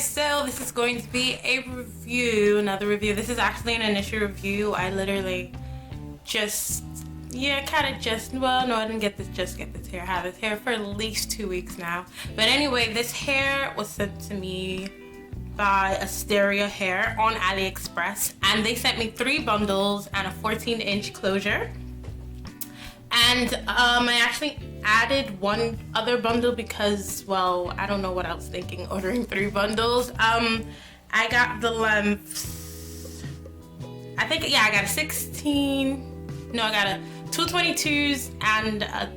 guys, so this is going to be a review, another review. This is actually an initial review. I literally just, well, no, I didn't get this hair. I have this hair for at least 2 weeks now. But anyway, this hair was sent to me by Asteria hair on AliExpress, and they sent me 3 bundles and a 14-inch closure. And I actually added one other bundle because, well, I don't know what I was thinking ordering 3 bundles. I got the lengths, I got a 16, no, I got a 222s and a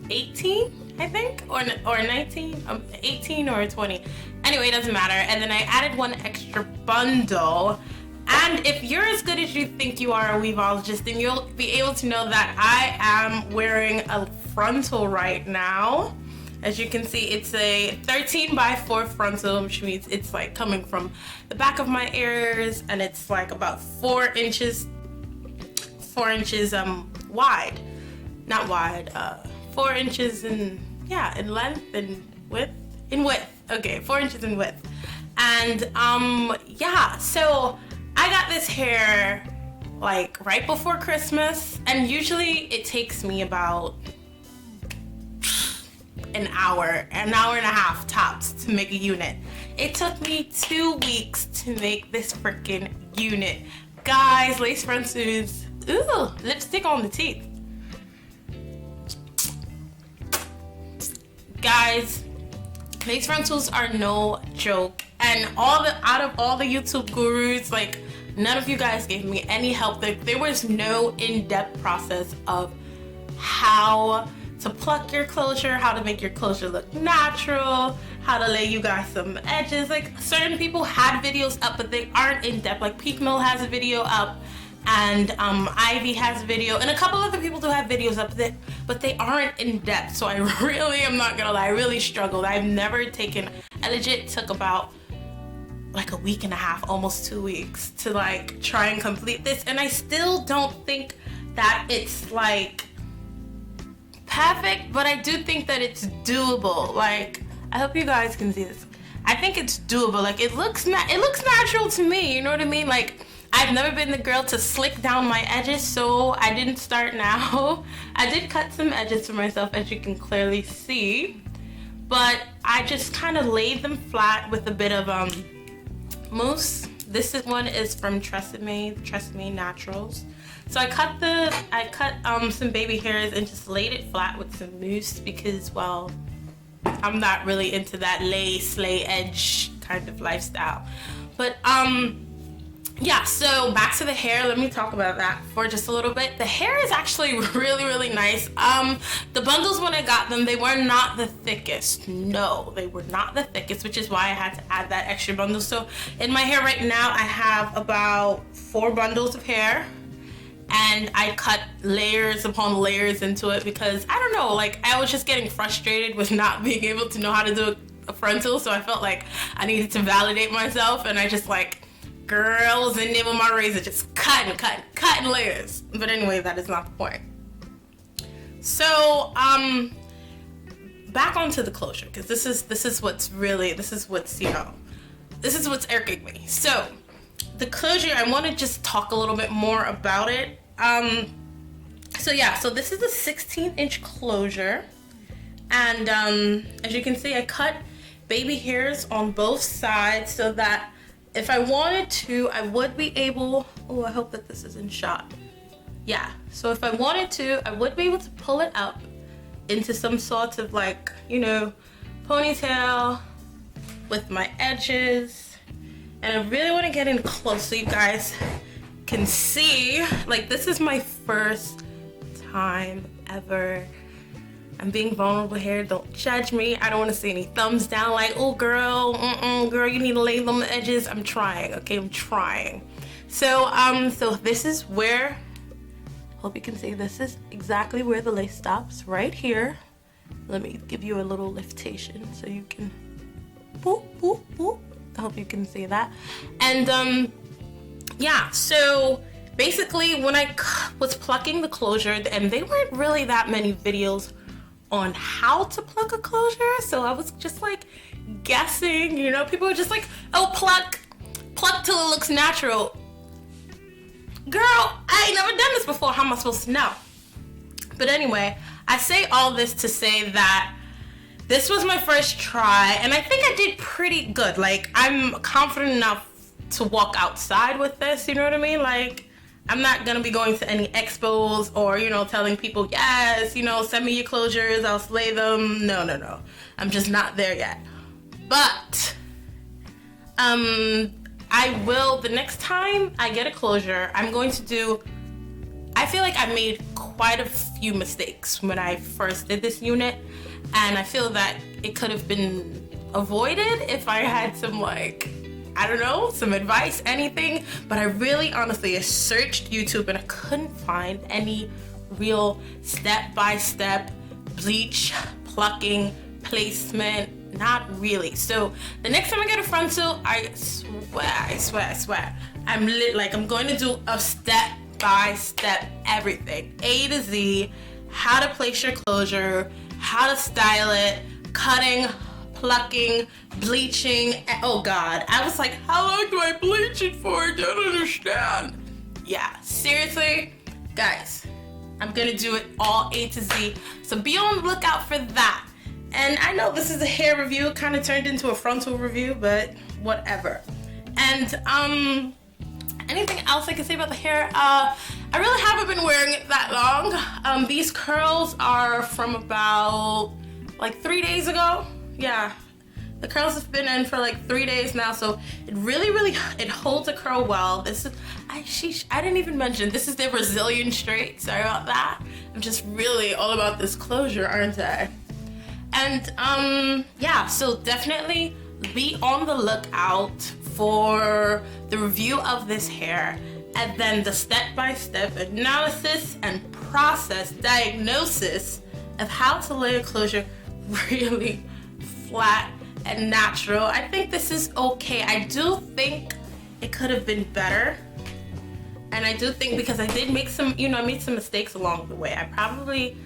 18, I think, or 19, 18 or 20. Anyway, it doesn't matter. And then I added one extra bundle. And if you're as good as you think you are a weaveologist, then you'll be able to know that I am wearing a frontal right now. As you can see, it's a 13x4 frontal, which means it's like coming from the back of my ears, and it's like about 4 inches wide. Not wide, 4 inches in length and width. Okay, 4 inches in width. And so I got this hair like right before Christmas, and usually it takes me about an hour and a half tops to make a unit. It took me 2 weeks to make this freaking unit. Guys, lace frontals, ooh, lipstick on the teeth. Guys, lace frontals are no joke. And out of all the YouTube gurus, like, none of you guys gave me any help. There was no in-depth process of how to pluck your closure, how to make your closure look natural, how to lay you guys some edges. Like, certain people had videos up, but they aren't in-depth. Like, Peak Mill has a video up, and Ivy has a video, and a couple other people do have videos up there, but they aren't in-depth. So I really, I'm not gonna lie, I really struggled. I legit took about like a week and a half, almost 2 weeks to like try and complete this, and I still don't think that it's like perfect, but I do think that it's doable. Like, I hope you guys can see this. I think it's doable. Like, it looks natural to me, you know what I mean? Like, I've never been the girl to slick down my edges, so I didn't start now. I did cut some edges for myself, as you can clearly see, but I just kind of laid them flat with a bit of mousse. This one is from Tresemme Naturals. So I cut some baby hairs and just laid it flat with some mousse because, well, I'm not really into that lay edge kind of lifestyle. But so back to the hair. Let me talk about that for just a little bit. The hair is actually really nice. The bundles, when I got them, they were not the thickest. No, they were not the thickest, which is why I had to add that extra bundle. So in my hair right now, I have about 4 bundles of hair, and I cut layers upon layers into it because, I don't know, like, I was just getting frustrated with not being able to know how to do a frontal, so I felt like I needed to validate myself, and I just like, girl, was in there with my razor, just cutting layers. But anyway, that is not the point. So back onto the closure, because this is what's irking me. So the closure, I want to just talk a little bit more about it. So this is a 16-inch closure, and as you can see, I cut baby hairs on both sides so that if I wanted to, I would be able, oh, I hope that this is in shot. Yeah, so if I wanted to, I would be able to pull it up into some sort of, like, you know, ponytail with my edges. And I really want to get in close so you guys can see. Like, this is my first time ever. I'm being vulnerable here. Don't judge me. I don't want to see any thumbs down like, oh, girl, girl, you need to lay them edges. I'm trying, okay? I'm trying. So this is where, hope you can see, this is exactly where the lace stops, right here. Let me give you a little liftation so you can, boop, boop, boop. I hope you can see that. And so basically when I was plucking the closure, and they weren't really that many videos on how to pluck a closure. So I was just like guessing, you know, people were just like, oh, pluck till it looks natural. Girl, I ain't never done this before. How am I supposed to know? But anyway, I say all this to say that this was my first try, and I think I did pretty good. Like, I'm confident enough to walk outside with this, you know what I mean? Like, I'm not gonna be going to any expos or, you know, telling people, yes, you know, send me your closures, I'll slay them. No. I'm just not there yet. But, I will, the next time I get a closure, I'm going to do, I feel like I made quite a few mistakes when I first did this unit, and I feel that it could have been avoided if I had some, like, I don't know, some advice, anything. But I really, honestly, I searched YouTube and I couldn't find any real step-by-step bleach, plucking, placement, not really. So the next time I get a frontal, I swear, I'm going to do a step-by-step everything, A to Z, how to place your closure, how to style it, cutting, plucking, bleaching. Oh God, I was like, how long do I bleach it for? I don't understand. Yeah, seriously, guys, I'm gonna do it all A to Z. So be on the lookout for that. And I know this is a hair review, it kind of turned into a frontal review, but whatever. And anything else I can say about the hair? I really haven't been wearing it that long. These curls are from about like 3 days ago. Yeah, the curls have been in for like 3 days now, so it really, it holds a curl well. This is, I didn't even mention, this is the Brazilian straight. Sorry about that. I'm just really all about this closure, aren't I? And yeah, so definitely be on the lookout for the review of this hair, and then the step-by-step analysis and process diagnosis of how to lay a closure really flat and natural. I think this is okay. I do think it could have been better, and I do think, because I did make some, you know, I made some mistakes along the way. I probably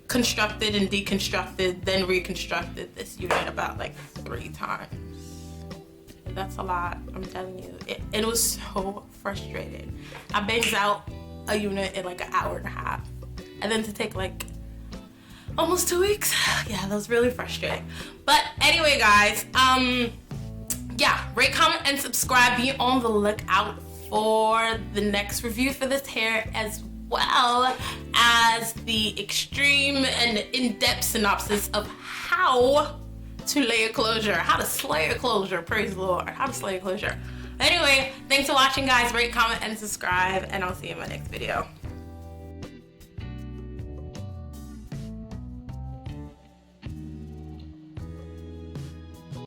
constructed and deconstructed, then reconstructed this unit about like 3 times. That's a lot, I'm telling you. It was so frustrating. I banged out a unit in like an hour and a half, and then to take like almost 2 weeks. Yeah, that was really frustrating. But anyway, guys, yeah, rate, comment, and subscribe. Be on the lookout for the next review for this hair, as well as the extreme and in-depth synopsis of how to lay a closure, how to slay a closure, praise the Lord, how to slay a closure. Anyway, thanks for watching, guys. Rate, comment, and subscribe, and I'll see you in my next video.